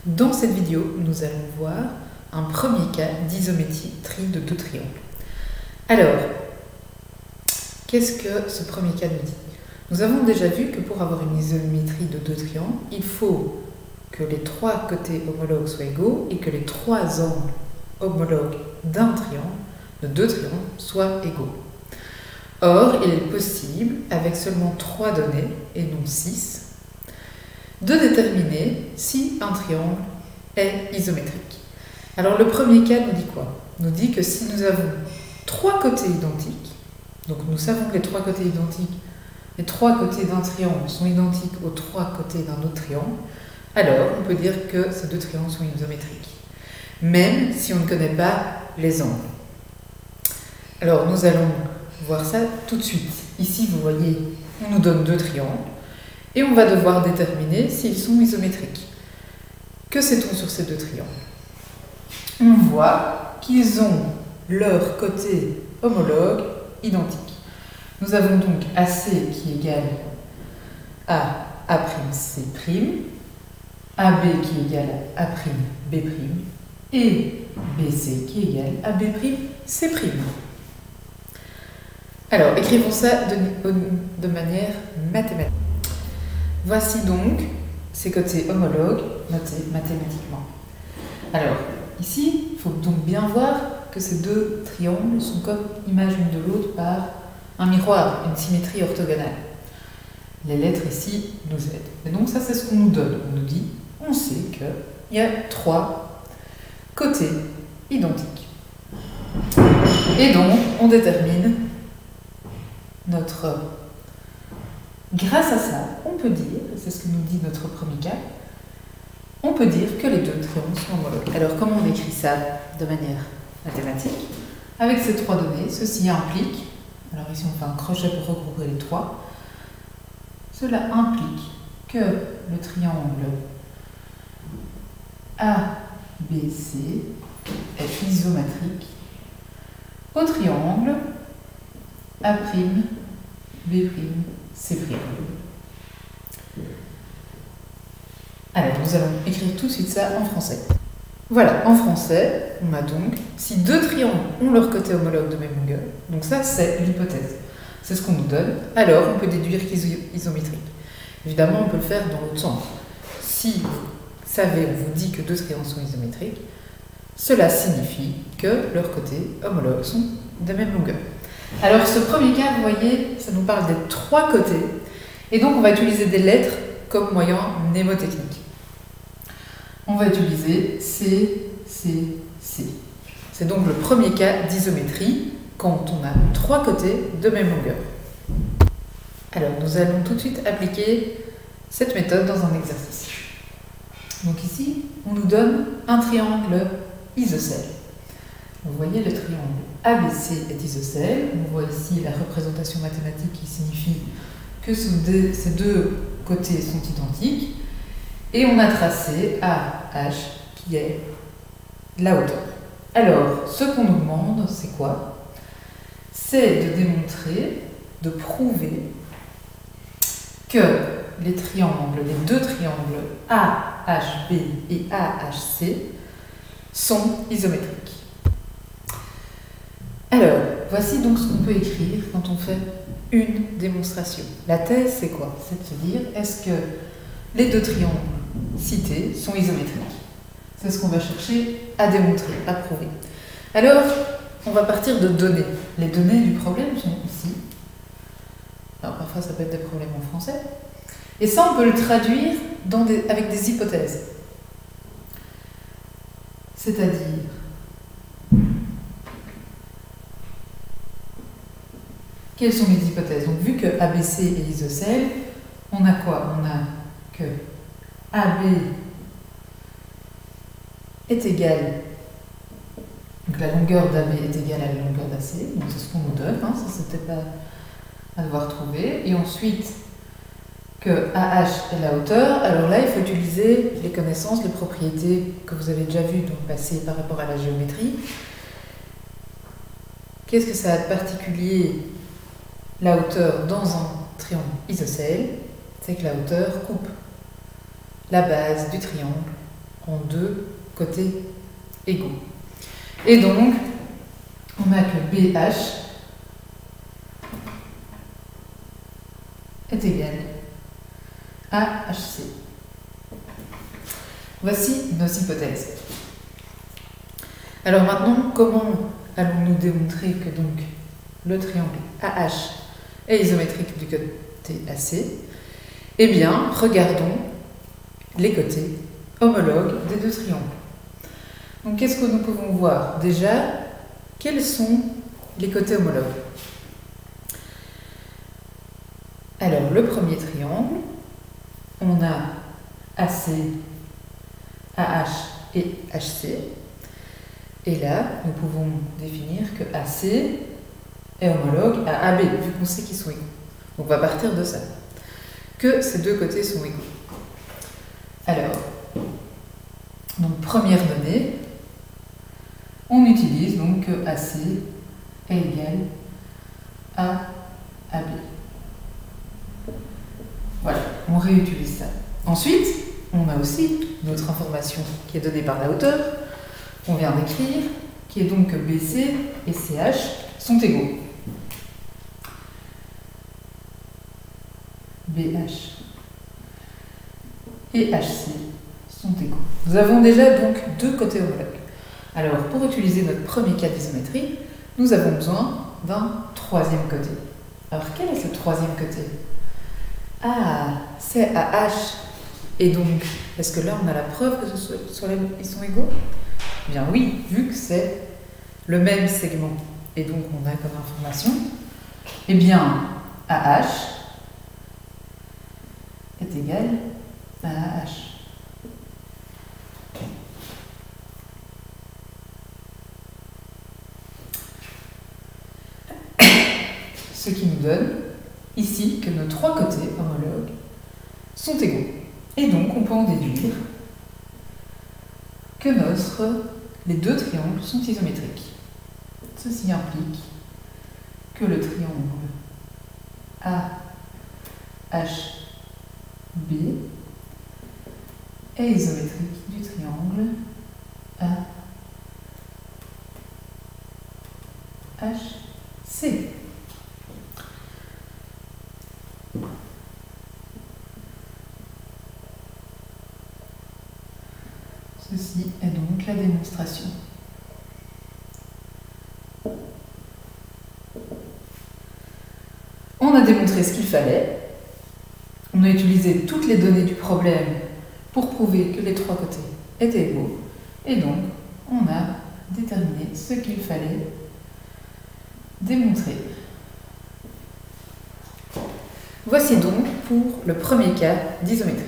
Dans cette vidéo, nous allons voir un premier cas d'isométrie de deux triangles. Alors, qu'est-ce que ce premier cas nous dit? Nous avons déjà vu que pour avoir une isométrie de deux triangles, il faut que les trois côtés homologues soient égaux et que les trois angles homologues d'un triangle, de deux triangles, soient égaux. Or, il est possible, avec seulement 3 données, et non 6, de déterminer si un triangle est isométrique. Alors le premier cas nous dit quoi? Nous dit que si nous avons 3 côtés identiques, donc nous savons que les 3 côtés identiques, les 3 côtés d'un triangle sont identiques aux 3 côtés d'un autre triangle, alors on peut dire que ces deux triangles sont isométriques, même si on ne connaît pas les angles. Alors nous allons voir ça tout de suite. Ici, vous voyez, on nous donne deux triangles et on va devoir déterminer s'ils sont isométriques. Que sait-on sur ces deux triangles? On voit qu'ils ont leurs côtés homologues identiques. Nous avons donc AC qui égale à A'C', AB qui égale à A'B' et BC qui égale à B'C'. Alors, écrivons ça de manière mathématique. Voici donc ces côtés homologues notés mathématiquement. Alors, ici, il faut donc bien voir que ces deux triangles sont comme image l'une de l'autre par un miroir, une symétrie orthogonale. Les lettres ici nous aident. Et donc ça, c'est ce qu'on nous donne. On nous dit, on sait qu'il y a 3 côtés identiques. Et donc, on détermine grâce à ça, on peut dire, c'est ce que nous dit notre premier cas, on peut dire que les deux triangles sont homologues. Alors comment on écrit ça de manière mathématique? Avec ces 3 données, ceci implique, alors ici on fait un crochet pour regrouper les 3, cela implique que le triangle ABC est isométrique au triangle A'B', C'. Alors, nous allons écrire tout de suite ça en français. Voilà, en français, on a donc, si deux triangles ont leur côté homologue de même longueur, donc ça c'est l'hypothèse, c'est ce qu'on nous donne, alors on peut déduire qu'ils sont isométriques. Évidemment, on peut le faire dans l'autre sens. Si vous savez, on vous dit que deux triangles sont isométriques, cela signifie que leurs côtés homologues sont de même longueur. Alors ce premier cas, vous voyez, ça nous parle des 3 côtés, et donc on va utiliser des lettres comme moyen mnémotechnique. On va utiliser C, C, C. C'est donc le premier cas d'isométrie quand on a 3 côtés de même longueur. Alors nous allons tout de suite appliquer cette méthode dans un exercice. Donc ici, on nous donne un triangle isocèle. Vous voyez, le triangle ABC est isocèle. On voit ici la représentation mathématique qui signifie que ces deux côtés sont identiques. Et on a tracé AH qui est la hauteur. Alors, ce qu'on nous demande, c'est quoi? C'est de démontrer, de prouver que les deux triangles AHB et AHC sont isométriques. Alors, voici donc ce qu'on peut écrire quand on fait une démonstration. La thèse, c'est quoi? C'est de se dire, est-ce que les deux triangles cités sont isométriques? C'est ce qu'on va chercher à démontrer, à prouver. Alors, on va partir de données. Les données du problème sont ici. Alors, parfois, ça peut être des problèmes en français. Et ça, on peut le traduire avec des hypothèses. C'est-à-dire, quelles sont les hypothèses? Donc, vu que ABC est isocèle, on a quoi? On a que AB est égal, donc la longueur d'AB est égale à la longueur d'AC, donc c'est ce qu'on nous donne, hein, ça c'était pas à devoir trouver. Et ensuite, que AH est la hauteur, alors là il faut utiliser les connaissances, les propriétés que vous avez déjà vues dans le passé par rapport à la géométrie. Qu'est-ce que ça a de particulier? La hauteur dans un triangle isocèle, c'est que la hauteur coupe la base du triangle en deux côtés égaux. Et donc, on a que BH est égal à HC. Voici nos hypothèses. Alors maintenant, comment allons-nous démontrer que donc le triangle AH est isométrique du côté AC? Eh bien, regardons les côtés homologues des deux triangles. Donc, qu'est-ce que nous pouvons voir? Déjà, quels sont les côtés homologues? Alors, le premier triangle, on a AC, AH et HC. Et là, nous pouvons définir que AC est homologue à AB, vu qu'on sait qu'ils sont égaux. Donc, on va partir de ça. Que ces deux côtés sont égaux. Alors, donc première donnée, on utilise donc que AC est égal à AB. Voilà, on réutilise ça. Ensuite, on a aussi notre information qui est donnée par la hauteur, qu'on vient d'écrire, qui est donc que BC et CH sont égaux. BH et HC sont égaux. Nous avons déjà donc deux côtés homologues. Alors, pour utiliser notre premier cas d'isométrie, nous avons besoin d'un troisième côté. Alors, quel est ce troisième côté? Ah, c'est AH. Et donc, est-ce que là, on a la preuve que ils sont égaux? Eh bien oui, vu que c'est le même segment. Et donc, on a comme information, eh bien, AH est égal à AH. Ce qui nous donne ici que nos trois côtés homologues sont égaux. Et donc, on peut en déduire que les deux triangles sont isométriques. Ceci implique que le triangle AHB est isométrique du triangle AHC. Ceci est donc la démonstration. On a démontré ce qu'il fallait. On a utilisé toutes les données du problème pour prouver que les trois côtés étaient égaux. Et donc, on a déterminé ce qu'il fallait démontrer. Voici donc pour le premier cas d'isométrie.